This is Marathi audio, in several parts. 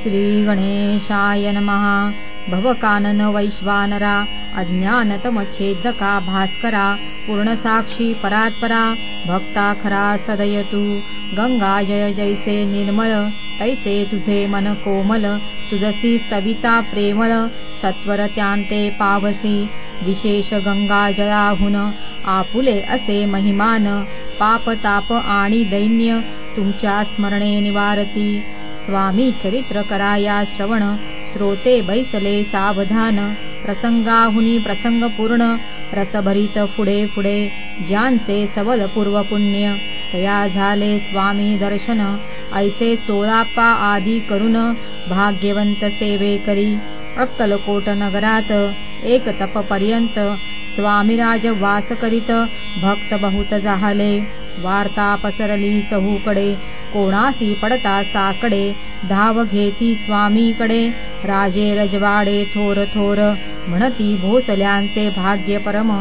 श्री गणेशाय नमः। भवकानन वैश्वानरा अज्ञानतमच्छेदका भास्करा पूर्णसाक्षी परात्परा भक्ता खरा सदयतु। गंगा जय जैसे निर्मल तैसे तुझे मन कोमल तुझसी स्तविता प्रेमळ सत्वर त्यांते पावसी। विशेष गंगा जयाहुन आपुले असे महिमान पाप ताप आणि दैन्य तुमच्या स्मरणे निवारती। स्वामी चरित्र कराया श्रवण श्रोते बैसले सावधान प्रसंगाहुनी प्रसंग पूर्ण रसभरित पुढे पुढे ज्यांचे सबल पूर्व पुण्य तया झाले स्वामी दर्शन ऐसे चोळाप्पा आदी करून भाग्यवंत सेवे करी। अक्कलकोट नगरात एक तप पर्यंत स्वामीराज वास करीत भक्त बहुत झाले। वार्ता पसरली चहूकडे कोणासी पडता साकडे धाव घेती स्वामीकडे राजे रजवाडे थोर थोर म्हणती भोसल्यांचे भाग्य परम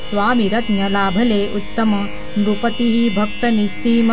स्वामी रत्न लाभले उत्तम नृपतीही भक्त निस्सीम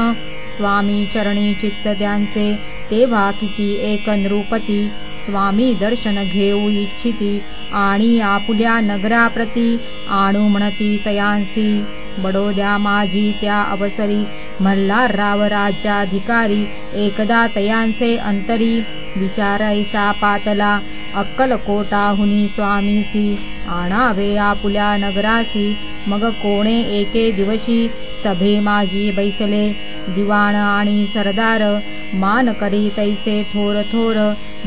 स्वामी चरणी चित्त त्यांचे तेव्हा किती एक नृपती स्वामी दर्शन घेऊ इच्छिती आणि आपुल्या नगराप्रती आणू म्हणती तयांसी। बडोद्या माझी त्या अवसरी मल्हारराव राज्याधिकारी एकदा तयांचे अंतरी विचारायसा पातला अक्कलकोटाहुनी स्वामीसी आणावे आपुल्या नगरासी। मग कोणे एके दिवशी सभे माझी बैसले दिवाण आणि सरदार मान करी तैसे थोर थोर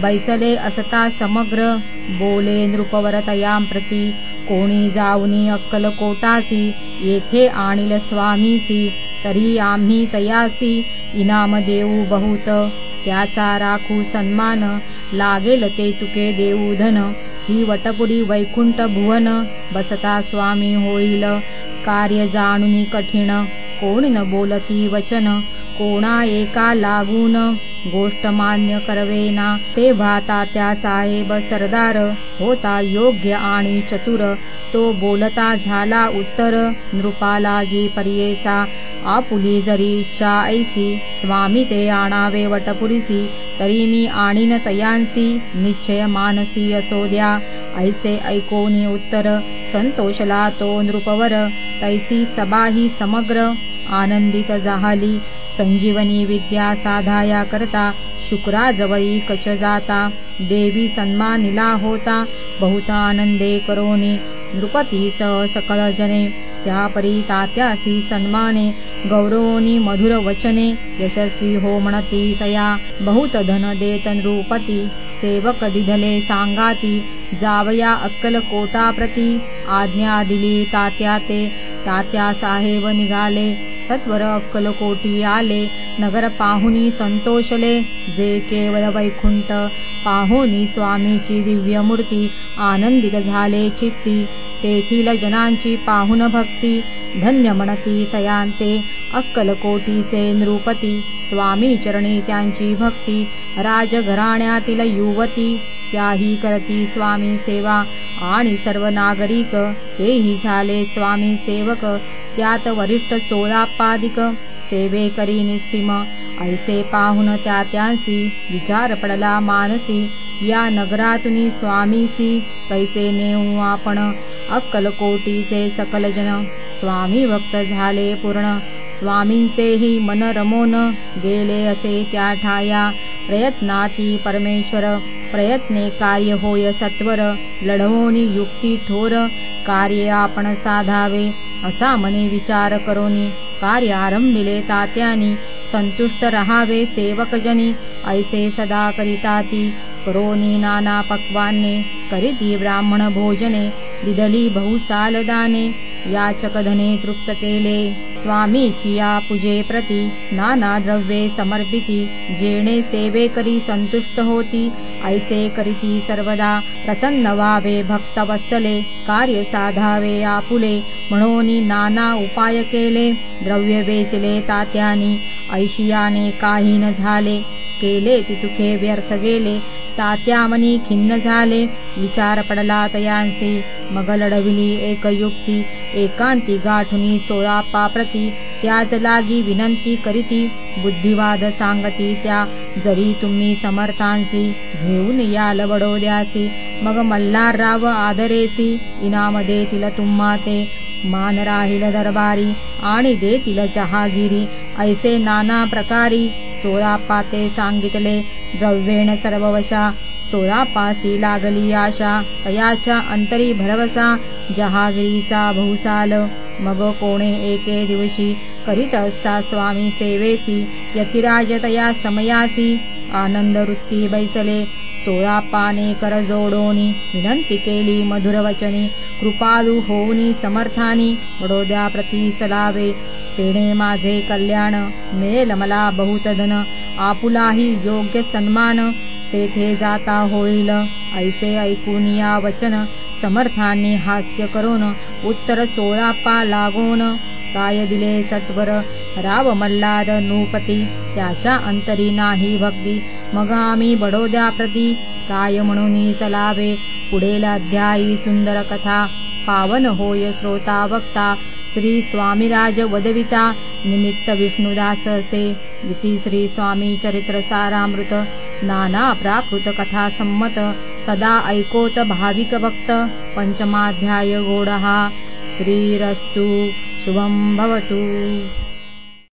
बैसले असता समग्र बोले नृपवर तयांप्रती कोणी जाऊनी अक्कलकोटासी येथे आणील स्वामीसी तरी आम्ही तयासी इनाम देऊ बहुत त्याचा राखू सन्मान लागेल ते तुके देऊ धन ही वटपुरी वैकुंठ भुवन बसता स्वामी होईल कार्य जाणूनी कठीण कोणी न बोलती वचन कोणा एका लागून गोष्ट मान्य करवेना। तेव्हा तात्या साहेब सरदार होता योग्य आणि चतुर तो बोलता झाला उत्तर नृपा लागी पर्येसा आपुली जरी इच्छा ऐसी स्वामी ते आणावे वटपुरीसी तरी मी आणीन तयांसी निश्चय मानसी असो द्या। ऐसे ऐकोनी उत्तर संतोषला तो नृपवर तैसी सभा ही समग्र आनंदित झाली। संजीवनी विद्या साधाया करता शुक्राजवळी कच जाता देवी सन्मानिला होता बहुत आनंदे करोनी नृपती सकल जने त्यापरी तात्यासी सन्माने गौरवनी मधुर वचने यशस्वी हो म्हणती तया बहुत धन देत नृपती सेवक दिधले सांगाती जावया अक्कलकोटाप्रती आज्ञा दिली तात्या ते तात्या साहेब निघाले सत्वर अक्कलकोटी आले नगर पाहुनी संतोषले जे केवळ वैकुंठ पाहुनी स्वामीची दिव्य मूर्ती आनंदित झाले चित्ती तेथील जनांची पाहुन भक्ती धन्य म्हणती तयांते अक्कलकोटीचे नृपती स्वामी चरणी त्यांची भक्ती राजघराण्यातील युवती त्याही करती स्वामी सेवा आणि सर्व नागरिक तेही झाले स्वामी सेवक त्यात वरिष्ठ चोळाप्पादिक सेवे करी निस्सीम ऐसे पाहुन त्यांसी विचार पडला मानसी या नगरातुनी स्वामीसी कैसे नेऊ आपण अक्कलकोटीचे सकल जन स्वामी भक्त झाले पूर्ण स्वामींचेही मन रमोन गेले असे त्या ठाया प्रयत्नाती परमेश्वर प्रयत्ने कार्य होय सत्वर लढवोनी युक्ती ठोर कार्य आपण साधावे असा मनी विचार करोनी कार्य आरंभिले तात्यानी संतुष्ट रहावे सेवकजनी ऐसे सदा करिताती करोनी नाना पक्वाने करीती ब्राह्मण भोजने दिदली बहुसाल दाने याचक धने तृप्त केले स्वामीची या पूजे प्रती नाना द्रव्ये समर्पिती जेणे सेवे करी संतुष्ट होती ऐसे करीती सर्वदा प्रसन्न व्हावे भक्त वत्सले कार्य साधावे आपुले म्हणोनी नाना उपाय केले द्रव्य वेचले तात्यानी ऐशियाने काही न झाले केले तितुके व्यर्थ गेले तात्यामनी खिन्न झाले विचार पडला तयांसी मग लढविली एक युक्ती एकांती गाठुनी चोळाप्पा प्रती त्याच लागी विनंती करीती बुद्धिवाद सांगती त्या जरी तुम्ही समर्थांसी घेऊन याल बडोद्यासी मग मल्हारराव आदरेसी इनाम देतील तुम्हा ते मान राहील दरबारी आणि देतील जहागिरी ऐसे नाना प्रकारी चोराप्पा ते सांगितले द्रव्येण सर्ववशा चोरापासी लागली आशा तयाच्या अंतरी भरवसा जहागिरीचा बहुसाल मग कोणे एके दिवशी करीत असता स्वामी सेवेसी यतिराज तया समयासी आनंद वृत्ती बैसले चोराप्पाने कर जोडोनी विनंती केली मधुर वचनी कृपालू होऊनी समर्थानी बडोद्या प्रती चलावे तेणे माझे कल्याण मिळेल मला बहुत धन आपुलाही योग्य सन्मान तेथे जाता होईल ऐसे ऐकून या वचन समर्थांनी हास्य करून उत्तर चोराप्पा लागोन काय दिले सत्वर राव मल्हार नृपती त्याच्या अंतरी नाही भक्ती मग आम्ही बडोद्या प्रती काय म्हणून चलावे पुढील अध्यायी सुंदर कथा पावन होय श्रोता वक्ता श्री स्वामीराज वदविता निमित्त विष्णुदास असे इति श्री स्वामी चरित्र सारामृत नाना प्राकृत कथा संमत सदा ऐकोत भाविक भक्त पंचमाध्याय गोडहा श्रीरस्तु शुभं भवतु।